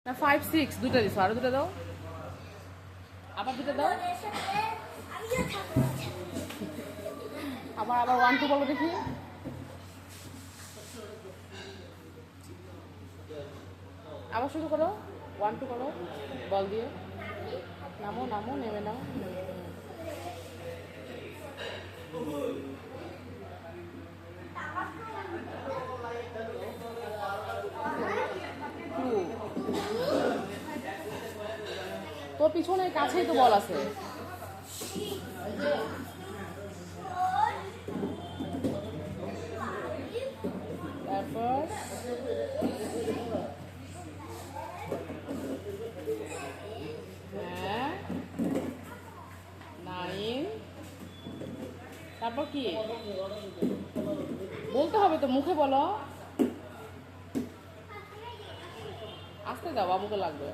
না 5 6 দুটো দিছো, আরো দুটো দাও, আবার দুটো দাও, আবার আবার 1 2 বলো দেখি। আবার শুরু করো, 1 2 করো বল দিয়ে। নামো নামো, নেমে নাও। তোর পিছনে কাছেই তো বল আছে। তারপর হ্যাঁ 9, তারপর কি বলতে হবে তো, মুখে বলো, আস্তে দাও, বাবুকে লাগবে।